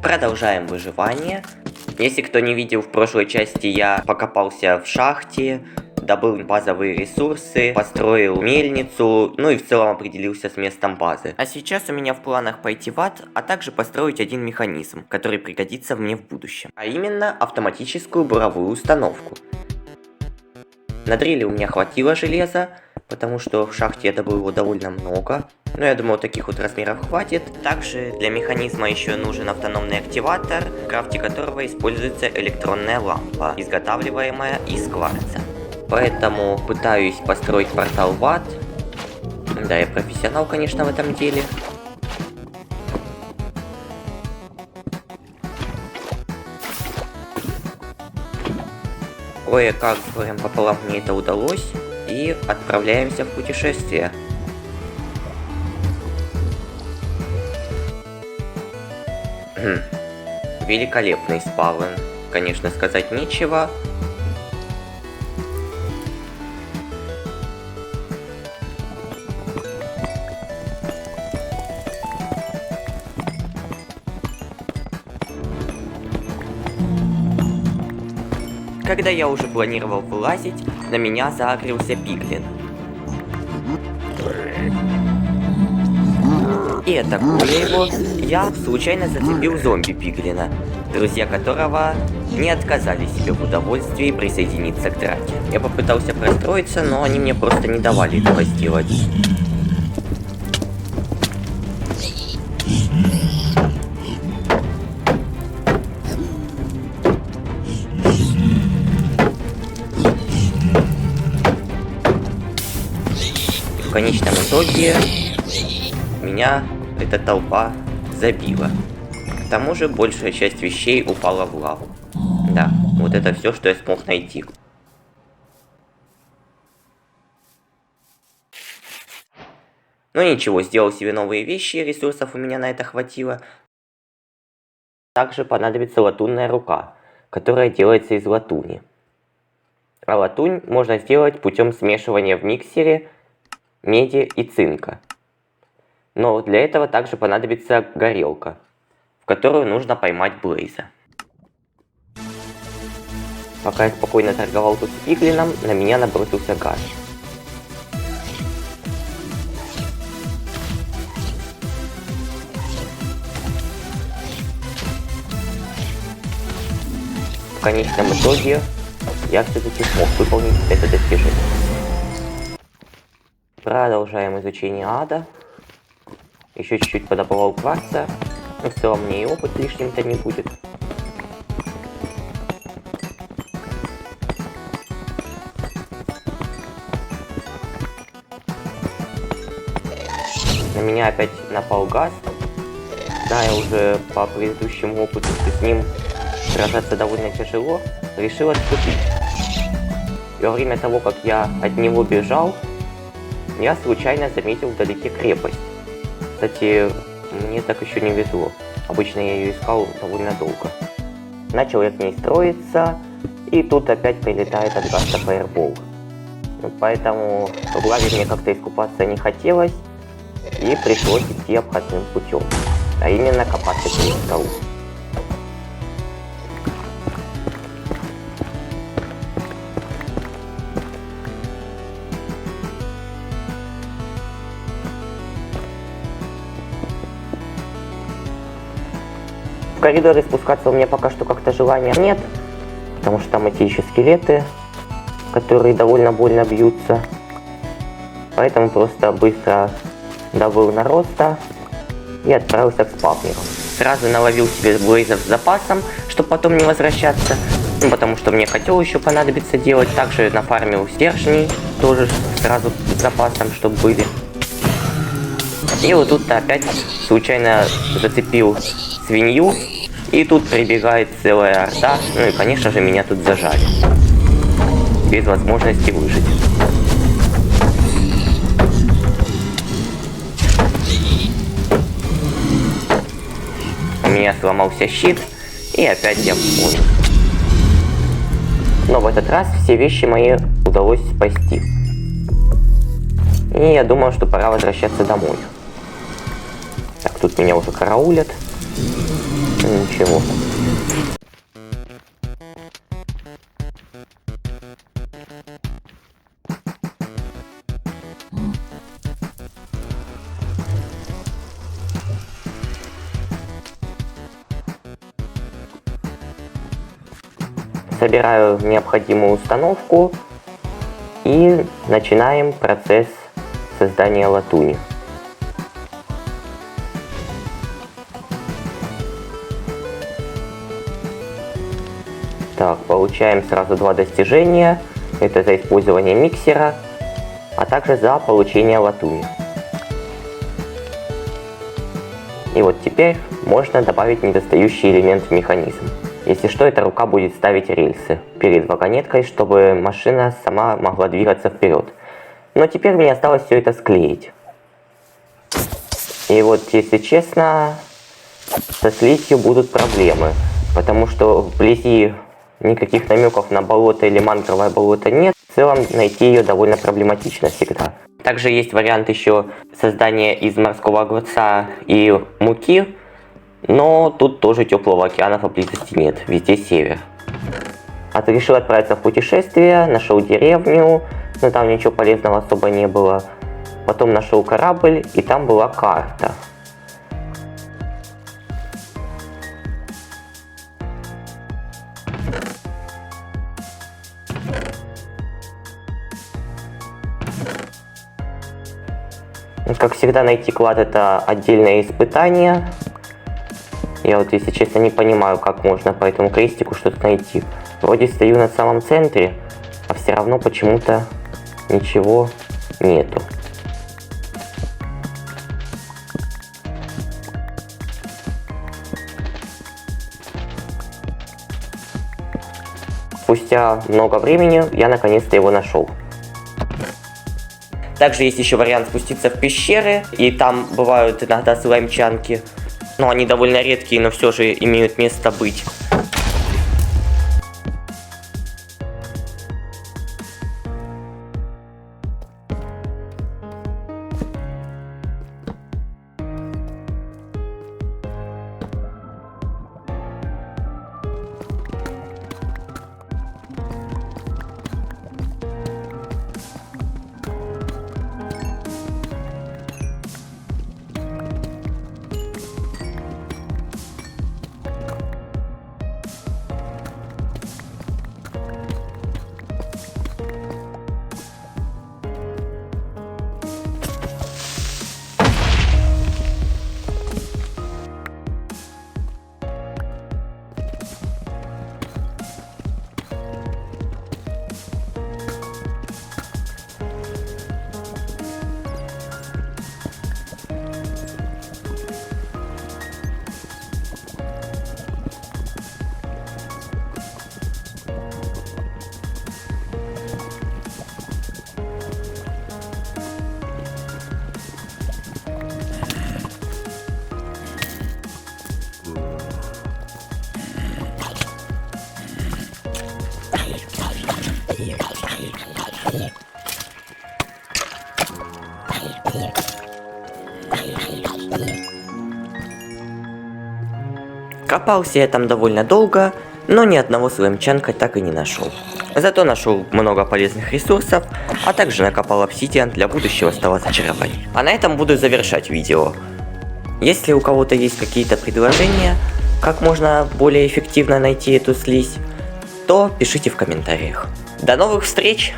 Продолжаем выживание. Если кто не видел, в прошлой части я покопался в шахте, добыл базовые ресурсы, построил мельницу, ну и в целом определился с местом базы. А сейчас у меня в планах пойти в ад, а также построить один механизм, который пригодится мне в будущем. А именно автоматическую буровую установку. На дреле у меня хватило железа, потому что в шахте я добыл его довольно много. Но я думаю, таких вот размеров хватит. Также для механизма еще нужен автономный активатор, в крафте которого используется электронная лампа, изготавливаемая из кварца. Поэтому пытаюсь построить портал в ад. Да, я профессионал, конечно, в этом деле. Кое-как с горем пополам мне это удалось. И отправляемся в путешествие. Великолепный спавн. Конечно, сказать нечего. Когда я уже планировал вылазить, на меня заагрился пиглин. И атакуя его, я случайно зацепил зомби-пиглина, друзья которого не отказали себе в удовольствии присоединиться к драке. Я попытался простроиться, но они мне просто не давали этого сделать. В конечном итоге меня эта толпа забила. К тому же большая часть вещей упала в лаву. Да, вот это все, что я смог найти. Ну ничего, сделал себе новые вещи, ресурсов у меня на это хватило. Также понадобится латунная рука, которая делается из латуни. А латунь можно сделать путем смешивания в миксере меди и цинка. Но для этого также понадобится горелка, в которую нужно поймать Блейза. Пока я спокойно торговал тут с пиглином, на меня набросился Гаш. В конечном итоге я все-таки смог выполнить это достижение. Продолжаем изучение ада. Еще чуть-чуть подобывал кварца, но в целом мне и опыт лишним-то не будет. На меня опять напал газ. Да, я уже по предыдущему опыту, что с ним сражаться довольно тяжело, решил отступить. И во время того, как я от него бежал, я случайно заметил вдалеке крепость. Кстати, мне так еще не везло. Обычно я ее искал довольно долго. Начал я к ней строиться, и тут опять прилетает от Гаста фаербол. Поэтому в лаве мне как-то искупаться не хотелось, и пришлось идти обходным путем. А именно копаться через скалу. В коридоры спускаться у меня пока что как-то желания нет, потому что там эти еще скелеты, которые довольно больно бьются. Поэтому просто быстро добыл нароста и отправился к спавнеру. Сразу наловил себе блейзов с запасом, чтобы потом не возвращаться, потому что мне котел еще понадобится делать. Также нафармил стержней, тоже сразу с запасом, чтобы были. И вот тут-то опять случайно зацепил свинью, и тут прибегает целая орда, ну и конечно же меня тут зажали, без возможности выжить. У меня сломался щит, и опять я умер. Но в этот раз все вещи мои удалось спасти. И я думал, что пора возвращаться домой. Так, тут меня уже караулят. ничего. Собираю необходимую установку и начинаем процесс создания латуни. Так, получаем сразу 2 достижения. Это за использование миксера, а также за получение латуни. И вот теперь можно добавить недостающий элемент в механизм. Если что, эта рука будет ставить рельсы перед вагонеткой, чтобы машина сама могла двигаться вперед. Но теперь мне осталось все это склеить. И вот, если честно, со слизью будут проблемы, потому что вблизи никаких намеков на болото или мангровое болото нет. В целом найти ее довольно проблематично всегда. Также есть вариант еще создания из морского огурца и муки, но тут тоже теплого океана поблизости нет, везде север. Решил отправиться в путешествие, нашел деревню, но там ничего полезного особо не было. Потом нашел корабль, и там была карта. Как всегда, найти клад — это отдельное испытание. Я вот, если честно, не понимаю, как можно по этому крестику что-то найти. Вроде стою на самом центре, а все равно почему-то ничего нету. Спустя много времени я наконец-то его нашел. Также есть еще вариант спуститься в пещеры, и там бывают иногда слаймчанки. Но они довольно редкие, но все же имеют место быть. Копался я там довольно долго, но ни одного слаймчанка так и не нашел. Зато нашел много полезных ресурсов, а также накопал обсидиан для будущего стола зачарований. А на этом буду завершать видео. Если у кого-то есть какие-то предложения, как можно более эффективно найти эту слизь, то пишите в комментариях. До новых встреч!